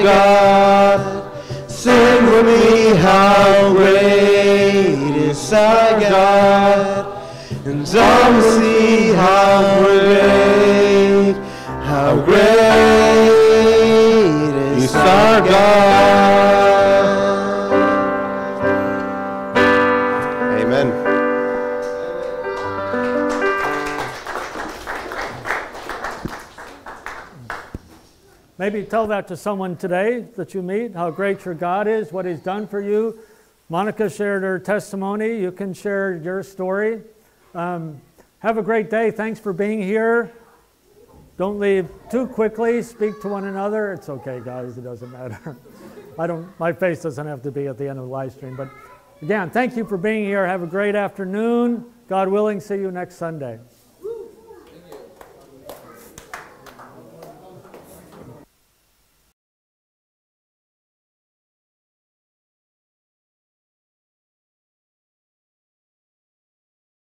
God. Sing with me, how great is our God. And all will see how great is our God. Amen. Maybe tell that to someone today that you meet, how great your God is, what He's done for you. Monica shared her testimony. You can share your story. Have a great day. Thanks for being here. Don't leave too quickly. Speak to one another. It's okay, guys. It doesn't matter. My face doesn't have to be at the end of the live stream. But again, thank you for being here. Have a great afternoon. God willing, see you next Sunday.